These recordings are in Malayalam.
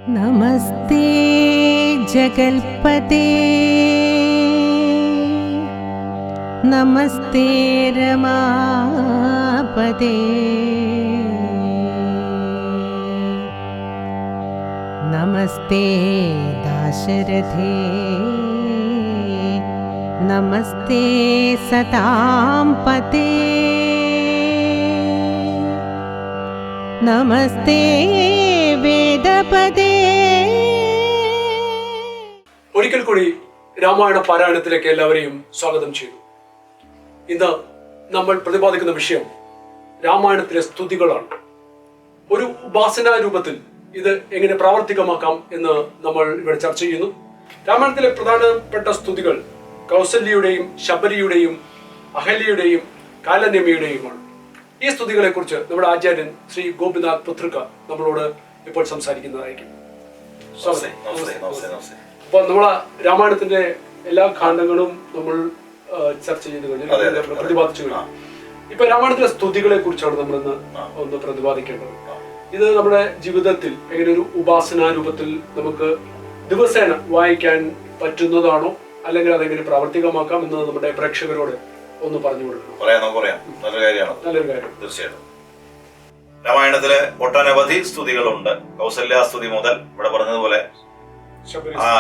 നമസ്തേ ജഗൽപതേ നമസ്തേ രമാപതേ നമസ്തേ ദാശരഥേ നമസ്തേ സതാം പതേ നമസ്തേ വേദപദേ. ഒരിക്കൽ കൂടി രാമായണ പാരായണത്തിലേക്ക് എല്ലാവരെയും സ്വാഗതം ചെയ്തു. ഇന്ന് നമ്മൾ പ്രതിപാദിക്കുന്ന വിഷയം രാമായണത്തിലെ സ്തുതികളാണ്. ഒരു ഉപാസനാ രൂപത്തിൽ ഇത് എങ്ങനെ പ്രാവർത്തികമാക്കാം എന്ന് നമ്മൾ ഇവിടെ ചർച്ച ചെയ്യുന്നു. രാമായണത്തിലെ പ്രധാനപ്പെട്ട സ്തുതികൾ കൗസല്യയുടെയും ശബരിയുടെയും അഹല്യയുടെയും കാലനെമിയുടെയുമാണ്. ഈ സ്തുതികളെ കുറിച്ച് നമ്മുടെ ആചാര്യൻ ശ്രീ ഗോപിനാഥ് പുത്രക്ക നമ്മളോട് ഇപ്പോൾ സംസാരിക്കുന്നതായിരിക്കും. അപ്പൊ നമ്മളെ രാമായണത്തിന്റെ എല്ലാ ഖണ്ഡങ്ങളും നമ്മൾ ചർച്ച ചെയ്ത് കഴിഞ്ഞു, പ്രതിപാദിച്ചു കഴിഞ്ഞു. ഇപ്പൊ രാമായണത്തിലെ സ്തുതികളെ കുറിച്ചാണ് നമ്മൾ ഇന്ന് ഒന്ന് പ്രതിപാദിക്കേണ്ടത്. ഇത് നമ്മുടെ ജീവിതത്തിൽ എങ്ങനെ ഒരു ഉപാസനാ രൂപത്തിൽ നമുക്ക് ദിവസേന വായിക്കാൻ പറ്റുന്നതാണോ, അല്ലെങ്കിൽ അതെങ്ങനെ പ്രാവർത്തികമാക്കാം എന്ന് നമ്മുടെ പ്രേക്ഷകരോട് ഒന്ന് പറഞ്ഞു കൊടുക്കണം. നല്ലൊരു കാര്യം. തീർച്ചയായിട്ടും രാമായണത്തില് ഒട്ടനവധി സ്തുതികളുണ്ട്. കൗസല്യാസ്തുതി മുതൽ ഇവിടെ പറഞ്ഞതുപോലെ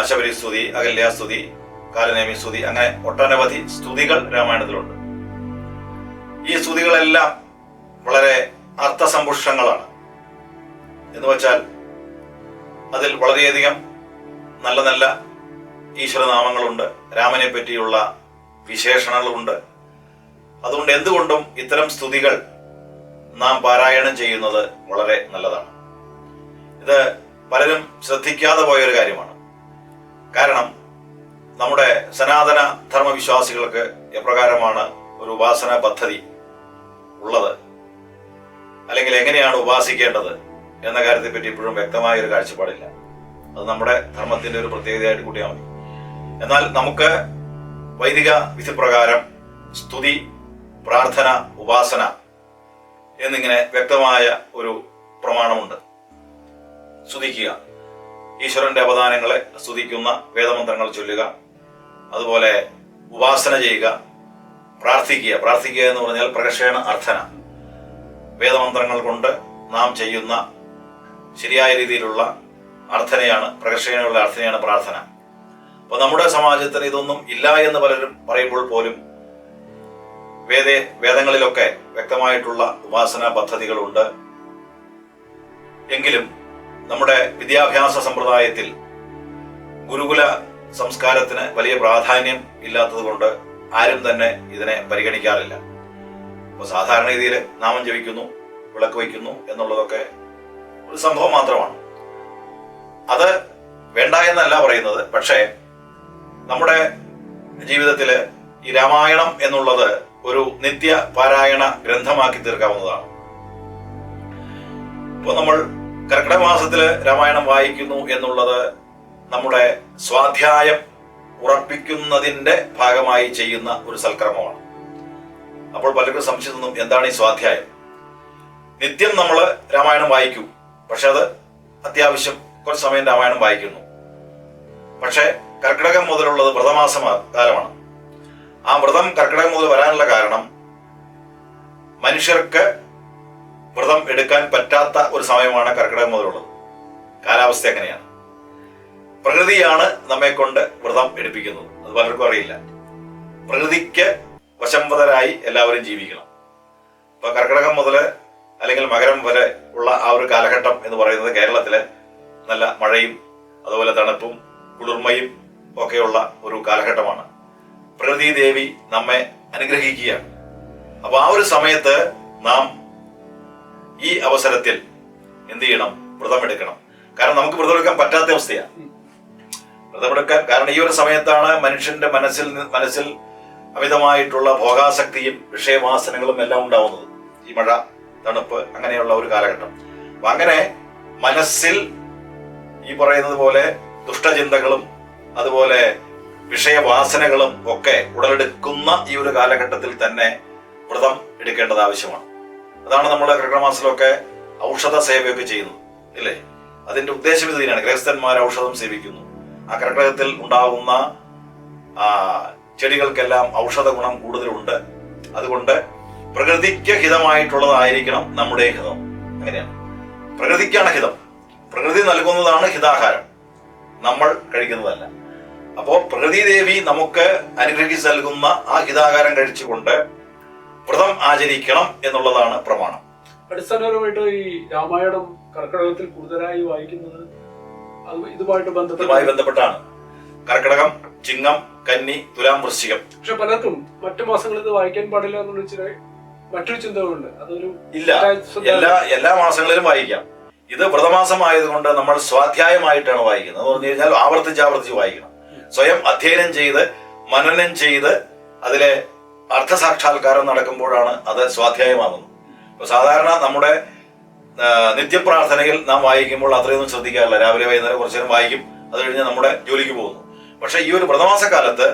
ശബരി സ്തുതി, അഹല്യാസ്തുതി, കാലനേമി സ്തുതി, അങ്ങനെ ഒട്ടനവധി സ്തുതികൾ രാമായണത്തിലുണ്ട്. ഈ സ്തുതികളെല്ലാം വളരെ അർത്ഥസമ്പുഷ്ടങ്ങളാണ്. എന്ന് വെച്ചാൽ അതിൽ വളരെയധികം നല്ല നല്ല ഈശ്വരനാമങ്ങളുണ്ട്, രാമനെ പറ്റിയുള്ള വിശേഷണങ്ങളുണ്ട്. അതുകൊണ്ട് എന്തുകൊണ്ടും ഇത്തരം സ്തുതികൾ നാം പാരായണം ചെയ്യുന്നത് വളരെ നല്ലതാണ്. ഇത് പലരും ശ്രദ്ധിക്കാതെ പോയൊരു കാര്യമാണ്. കാരണം നമ്മുടെ സനാതന ധർമ്മവിശ്വാസികൾക്ക് എപ്രകാരമാണ് ഒരു ഉപാസന പദ്ധതി ഉള്ളത്, അല്ലെങ്കിൽ എങ്ങനെയാണ് ഉപാസിക്കേണ്ടത് എന്ന കാര്യത്തെ പറ്റി ഇപ്പോഴും വ്യക്തമായ ഒരു കാഴ്ചപ്പാടില്ല. അത് നമ്മുടെ ധർമ്മത്തിന്റെ ഒരു പ്രത്യേകതയായിട്ട് കൂട്ടിയാൽ മതി. എന്നാൽ നമുക്ക് വൈദിക വിധിപ്രകാരം സ്തുതി, പ്രാർത്ഥന, ഉപാസന എന്നിങ്ങനെ വ്യക്തമായ ഒരു പ്രമാണമുണ്ട്. സ്തുതിക്കുക, ഈശ്വരന്റെ അവദാനങ്ങളെ സ്തുതിക്കുന്ന വേദമന്ത്രങ്ങൾ ചൊല്ലുക, അതുപോലെ ഉപാസന ചെയ്യുക, പ്രാർത്ഥിക്കുക. പ്രാർത്ഥിക്കുക എന്ന് പറഞ്ഞാൽ പ്രകർഷേണ അർത്ഥന, വേദമന്ത്രങ്ങൾ കൊണ്ട് നാം ചെയ്യുന്ന ശരിയായ രീതിയിലുള്ള അർത്ഥനയാണ്, പ്രകർഷേണയുള്ള അർത്ഥനയാണ് പ്രാർത്ഥന. അപ്പൊ നമ്മുടെ സമാജത്തിന് ഇതൊന്നും ഇല്ല എന്ന് പലരും പറയുമ്പോൾ പോലും വേദങ്ങളിലൊക്കെ വ്യക്തമായിട്ടുള്ള ഉപാസനാ പദ്ധതികളുണ്ട്. എങ്കിലും നമ്മുടെ വിദ്യാഭ്യാസ സമ്പ്രദായത്തിൽ ഗുരുകുല സംസ്കാരത്തിന് വലിയ പ്രാധാന്യം ഇല്ലാത്തത് കൊണ്ട് ആരും തന്നെ ഇതിനെ പരിഗണിക്കാറില്ല. അപ്പൊ സാധാരണ രീതിയിൽ നാമം ജപിക്കുന്നു, വിളക്ക് വയ്ക്കുന്നു എന്നുള്ളതൊക്കെ ഒരു സംഭവം മാത്രമാണ്. അത് വേണ്ട എന്നല്ല പറയുന്നത്. പക്ഷേ നമ്മുടെ ജീവിതത്തില് ഈ രാമായണം എന്നുള്ളത് ഒരു നിത്യ പാരായണ ഗ്രന്ഥമാക്കി തീർക്കാവുന്നതാണ്. ഇപ്പോൾ നമ്മൾ കർക്കിടക മാസത്തില് രാമായണം വായിക്കുന്നു എന്നുള്ളത് നമ്മുടെ സ്വാധ്യായം ഉറപ്പിക്കുന്നതിന്റെ ഭാഗമായി ചെയ്യുന്ന ഒരു സൽക്കർമ്മമാണ്. അപ്പോൾ പലർക്കും സംശയം തോന്നും, എന്താണ് ഈ സ്വാധ്യായം? നിത്യം നമ്മൾ രാമായണം വായിക്കൂ, പക്ഷെ അത് അത്യാവശ്യം കുറച്ച് സമയം രാമായണം വായിക്കുന്നു. പക്ഷെ കർക്കിടകം മുതലുള്ളത് വ്രതമാസ കാലമാണ്. ആ വ്രതം കർക്കിടകം മുതൽ വരാനുള്ള കാരണം മനുഷ്യർക്ക് വ്രതം എടുക്കാൻ പറ്റാത്ത ഒരു സമയമാണ് കർക്കിടകം മുതലുള്ളത്. കാലാവസ്ഥ എങ്ങനെയാണ്? പ്രകൃതിയാണ് നമ്മെ കൊണ്ട് വ്രതം എടുപ്പിക്കുന്നത്. അത് പലർക്കും അറിയില്ല. പ്രകൃതിക്ക് വശംവദരായി എല്ലാവരും ജീവിക്കണം. ഇപ്പൊ കർക്കിടകം മുതൽ അല്ലെങ്കിൽ മകരം വരെ ഉള്ള ആ ഒരു കാലഘട്ടം എന്ന് പറയുന്നത് കേരളത്തിലെ നല്ല മഴയും അതുപോലെ തണുപ്പും കുളിർമയും ഒക്കെയുള്ള ഒരു കാലഘട്ടമാണ്. പ്രകൃതി ദേവി നമ്മെ അനുഗ്രഹിക്കുകയാണ്. അപ്പൊ ആ ഒരു സമയത്ത് നാം ഈ അവസരത്തിൽ എന്ത് ചെയ്യണം? വ്രതമെടുക്കണം. കാരണം നമുക്ക് വ്രതമെടുക്കാൻ പറ്റാത്ത അവസ്ഥയാണ്. വ്രതമെടുക്കാൻ കാരണം ഈ ഒരു സമയത്താണ് മനുഷ്യന്റെ മനസ്സിൽ അമിതമായിട്ടുള്ള ഭോഗാസക്തിയും വിഷയവാസനകളും എല്ലാം ഉണ്ടാവുന്നത്. ഈ മഴ, തണുപ്പ്, അങ്ങനെയുള്ള ഒരു കാലഘട്ടം. അപ്പൊ അങ്ങനെ മനസ്സിൽ ഈ പറയുന്നത് പോലെ ദുഷ്ടചിന്തകളും അതുപോലെ വിഷയവാസനകളും ഒക്കെ ഉടലെടുക്കുന്ന ഈ ഒരു കാലഘട്ടത്തിൽ തന്നെ വ്രതം എടുക്കേണ്ടത് ആവശ്യമാണ്. അതാണ് നമ്മൾ കർക്കിടക മാസത്തിലൊക്കെ ഔഷധ സേവയൊക്കെ ചെയ്യുന്നത്, ഇല്ലേ? അതിന്റെ ഉദ്ദേശം ഇത് തന്നെയാണ്. ഗൃഹസ്ഥന്മാർ ഔഷധം സേവിക്കുന്നു. ആ കർക്കിടകത്തിൽ ഉണ്ടാകുന്ന ചെടികൾക്കെല്ലാം ഔഷധ ഗുണം കൂടുതലുണ്ട്. അതുകൊണ്ട് പ്രകൃതിക്ക് ഹിതമായിട്ടുള്ളതായിരിക്കണം നമ്മുടെ ഹിതം. അങ്ങനെയാണ്, പ്രകൃതിക്കാണ് ഹിതം. പ്രകൃതി നൽകുന്നതാണ് ഹിതാഹാരം, നമ്മൾ കഴിക്കുന്നതല്ല. അപ്പോ പ്രകൃതി ദേവി നമുക്ക് അനുഗ്രഹിച്ച് നൽകുന്ന ആ ഹിതാഹാരം കഴിച്ചുകൊണ്ട് വ്രതം ആചരിക്കണം എന്നുള്ളതാണ് പ്രമാണം. അടിസ്ഥാനപരമായിട്ട് ഈ രാമായണം കർക്കിടകത്തിൽ കൂടുതലായി വായിക്കുന്നത് ഇതുമായി ബന്ധപ്പെട്ടാണ്. കർക്കിടകം, ചിങ്ങം, കന്നി, തുലാം, വൃശ്ചികം. പക്ഷെ പലർക്കും മറ്റു മാസങ്ങളിൽ ഇത് വായിക്കാൻ പാടില്ല എന്നുള്ള മറ്റൊരു ചിന്തകളുണ്ട്. അതൊരു ഇല്ല, എല്ലാ മാസങ്ങളിലും വായിക്കാം. ഇത് വ്രതമാസം ആയതുകൊണ്ട് നമ്മൾ സ്വാധ്യായമായിട്ടാണ് വായിക്കുന്നത്. എന്ന് പറഞ്ഞു കഴിഞ്ഞാൽ ആവർത്തിച്ച് വായിക്കണം. സ്വയം അധ്യയനം ചെയ്ത് മനനം ചെയ്ത് അതിലെ അർത്ഥസാക്ഷാത്കാരം നടക്കുമ്പോഴാണ് അത് സ്വാധ്യായമാകുന്നത്. ഇപ്പൊ സാധാരണ നമ്മുടെ നിത്യപ്രാർത്ഥനയിൽ നാം വായിക്കുമ്പോൾ അത്രയൊന്നും ശ്രദ്ധിക്കാറില്ല. രാവിലെ വൈകുന്നേരം കുറച്ചു നേരം വായിക്കും, അത് കഴിഞ്ഞ് നമ്മുടെ ജോലിക്ക് പോകുന്നു. പക്ഷെ ഈ ഒരു വ്രതമാസക്കാലത്ത്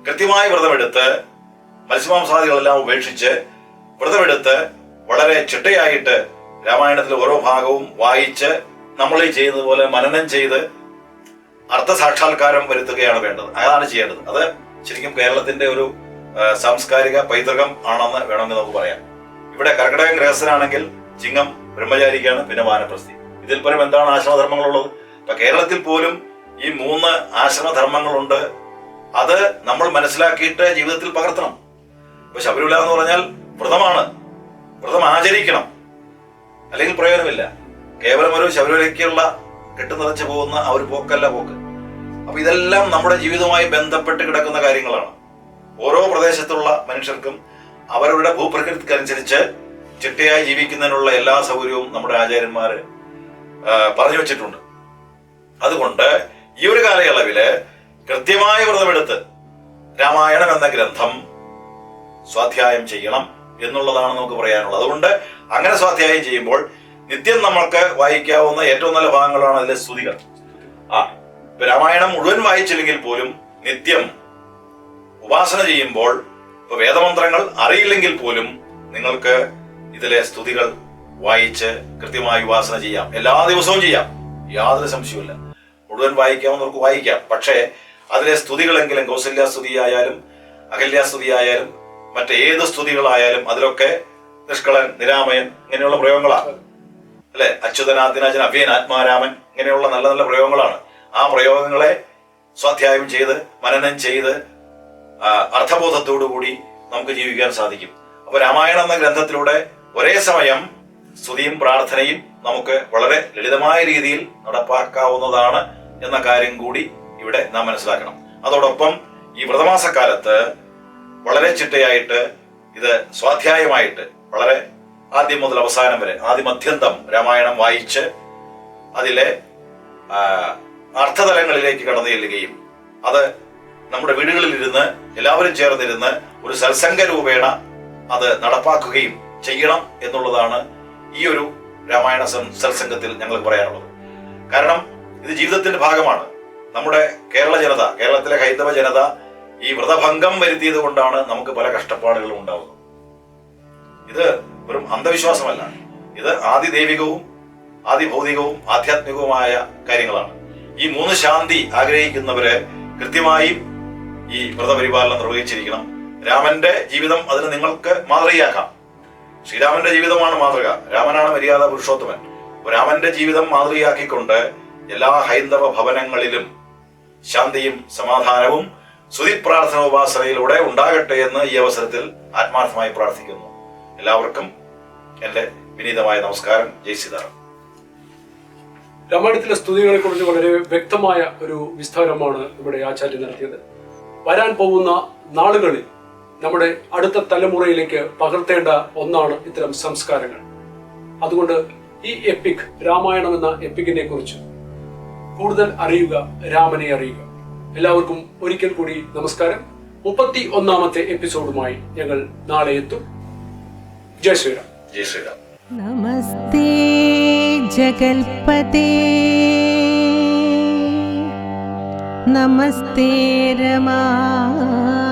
കൃത്യമായി വ്രതമെടുത്ത് മത്സ്യമാംസാദികളെല്ലാം ഉപേക്ഷിച്ച് വ്രതമെടുത്ത് വളരെ ചിട്ടയായിട്ട് രാമായണത്തിലെ ഓരോ ഭാഗവും വായിച്ച് നമ്മൾ ഈ ചെയ്യുന്നത് പോലെ മനനം ചെയ്ത് അർത്ഥസാക്ഷാത്കാരം വരുത്തുകയാണ് വേണ്ടത്. അതാണ് ചെയ്യേണ്ടത്. അത് ശരിക്കും കേരളത്തിന്റെ ഒരു സാംസ്കാരിക പൈതൃകം ആണെന്ന് വേണമെങ്കിൽ നമുക്ക് പറയാം. ഇവിടെ കർക്കിടകം ഗൃഹസ്ഥനാണെങ്കിൽ ചിങ്ങം ബ്രഹ്മചാരിക്കാണ്, പിന്നെ വാനപ്രസ്ഥി. ഇതിൽ പരം എന്താണ് ആശ്രമധർമ്മങ്ങളുള്ളത്? ഇപ്പൊ കേരളത്തിൽ പോലും ഈ 3 ആശ്രമധർമ്മങ്ങളുണ്ട്. അത് നമ്മൾ മനസ്സിലാക്കിയിട്ട് ജീവിതത്തിൽ പകർത്തണം. ഇപ്പൊ ശബരിമല എന്ന് പറഞ്ഞാൽ വ്രതമാണ്, വ്രതം ആചരിക്കണം, അല്ലെങ്കിൽ പ്രയോജനമില്ല. കേവലം ഒരു ശബരിമലയ്ക്കുള്ള കെട്ടുനിറച്ചു പോകുന്ന ആ ഒരു പോക്കല്ല പോക്ക്. അപ്പൊ ഇതെല്ലാം നമ്മുടെ ജീവിതവുമായി ബന്ധപ്പെട്ട് കിടക്കുന്ന കാര്യങ്ങളാണ്. ഓരോ പ്രദേശത്തുള്ള മനുഷ്യർക്കും അവരവരുടെ ഭൂപ്രകൃതിക്കനുസരിച്ച് ചിട്ടയായി ജീവിക്കുന്നതിനുള്ള എല്ലാ സൗകര്യവും നമ്മുടെ ആചാര്യന്മാര് പറഞ്ഞു വെച്ചിട്ടുണ്ട്. അതുകൊണ്ട് ഈ ഒരു കാലയളവില് കൃത്യമായ വ്രതമെടുത്ത് രാമായണം എന്ന ഗ്രന്ഥം സ്വാധ്യായം ചെയ്യണം എന്നുള്ളതാണ് നമുക്ക് പറയാനുള്ളത്. അതുകൊണ്ട് അങ്ങനെ സ്വാധ്യായം ചെയ്യുമ്പോൾ നിത്യം നമ്മൾക്ക് വായിക്കാവുന്ന ഏറ്റവും നല്ല ഭാഗങ്ങളാണ് അതിലെ സ്തുതികൾ. ഇപ്പൊ രാമായണം മുഴുവൻ വായിച്ചില്ലെങ്കിൽ പോലും നിത്യം ഉപാസന ചെയ്യുമ്പോൾ, ഇപ്പൊ വേദമന്ത്രങ്ങൾ അറിയില്ലെങ്കിൽ പോലും നിങ്ങൾക്ക് ഇതിലെ സ്തുതികൾ വായിച്ച് കൃത്യമായി ഉപാസന ചെയ്യാം. എല്ലാ ദിവസവും ചെയ്യാം, യാതൊരു സംശയവുമില്ല. മുഴുവൻ വായിക്കാവുന്നവർക്ക് വായിക്കാം. പക്ഷേ അതിലെ സ്തുതികളെങ്കിലും കൗസല്യാസ്തുതി ആയാലും അകല്യാസ്തുതി ആയാലും മറ്റേത് സ്തുതികളായാലും അതിലൊക്കെ നിഷ്കളൻ, നിരാമയൻ ഇങ്ങനെയുള്ള പ്രയോഗങ്ങളാണ് അല്ലെ. അച്യുതനാദിനാജൻ അവ്യൻ ആത്മാരാമൻ ഇങ്ങനെയുള്ള നല്ല നല്ല പ്രയോഗങ്ങളാണ്. ആ പ്രയോഗങ്ങളെ സ്വാധ്യായം ചെയ്ത് മനനം ചെയ്ത് അർത്ഥബോധത്തോടുകൂടി നമുക്ക് ജീവിക്കാൻ സാധിക്കും. അപ്പൊ രാമായണം എന്ന ഗ്രന്ഥത്തിലൂടെ ഒരേ സമയം സ്തുതിയും പ്രാർത്ഥനയും നമുക്ക് വളരെ ലളിതമായ രീതിയിൽ നടപ്പാക്കാവുന്നതാണ് എന്ന കാര്യം കൂടി ഇവിടെ നാം മനസ്സിലാക്കണം. അതോടൊപ്പം ഈ വ്രതമാസക്കാലത്ത് വളരെ ചിട്ടയായിട്ട് ഇത് സ്വാധ്യായമായിട്ട് വളരെ ആദ്യം മുതൽ അവസാനം വരെ ആദിമധ്യന്തം രാമായണം വായിച്ച് അതിലെ അർത്ഥതലങ്ങളിലേക്ക് കടന്നു ചെല്ലുകയും അത് നമ്മുടെ വീടുകളിലിരുന്ന് എല്ലാവരും ചേർന്നിരുന്ന് ഒരു സത്സംഗ രൂപേണ അത് നടപ്പാക്കുകയും ചെയ്യണം എന്നുള്ളതാണ് ഈ ഒരു രാമായണ സത്സംഗത്തിൽ ഞങ്ങൾക്ക് പറയാനുള്ളത്. കാരണം ഇത് ജീവിതത്തിന്റെ ഭാഗമാണ്. നമ്മുടെ കേരളത്തിലെ ഹൈന്ദവ ജനത ഈ വ്രതഭംഗം വരുത്തിയത് കൊണ്ടാണ് നമുക്ക് പല കഷ്ടപ്പാടുകളും ഉണ്ടാവുന്നത്. ഇത് വെറും അന്ധവിശ്വാസമല്ല, ഇത് ആദിദൈവികവും ആദിഭൗതികവും ആധ്യാത്മികവുമായ കാര്യങ്ങളാണ്. ഈ 3 ശാന്തി ആഗ്രഹിക്കുന്നവര് കൃത്യമായും ഈ വ്രതപരിപാലനം നിർവഹിച്ചിരിക്കണം. രാമന്റെ ജീവിതം അതിന് നിങ്ങൾക്ക് മാതൃകയാക്കാം. ശ്രീരാമന്റെ ജീവിതമാണ് മാതൃക. രാമനാണ് മര്യാദ പുരുഷോത്തമൻ. രാമന്റെ ജീവിതം മാതൃകയാക്കിക്കൊണ്ട് എല്ലാ ഹൈന്ദവ ഭവനങ്ങളിലും ശാന്തിയും സമാധാനവും സ്തുതിപ്രാർത്ഥന ഉപാസനയിലൂടെ ഉണ്ടാകട്ടെ എന്ന് ഈ അവസരത്തിൽ ആത്മാർത്ഥമായി പ്രാർത്ഥിക്കുന്നു. എല്ലാവർക്കും എന്റെ വിനീതമായ നമസ്കാരം. ജയ് സീതാറാം. രാമായണത്തിലെ സ്തുതികളെ കുറിച്ച് വളരെ വ്യക്തമായ ഒരു വിസ്താരമാണ് ഇവിടെ ആചാര്യൻ നടത്തിയത്. വരാൻ പോകുന്ന നാളുകളിൽ നമ്മുടെ അടുത്ത തലമുറയിലേക്ക് പകർത്തേണ്ട ഒന്നാണ് ഇത്തരം സംസ്കാരങ്ങൾ. അതുകൊണ്ട് ഈ എപ്പിക്, രാമായണം എന്ന എപ്പിക്കിനെ കുറിച്ച് കൂടുതൽ അറിയുക, രാമനെ അറിയുക. എല്ലാവർക്കും ഒരിക്കൽ കൂടി നമസ്കാരം. 31ാമത്തെ എപ്പിസോഡുമായി ഞങ്ങൾ നാളെ എത്തും. ജയ് ശ്രീറാം. ജയ് ശ്രീറാം. നമസ്തേ ജഗൽപതേ, നമസ്തേ രമാപതേ.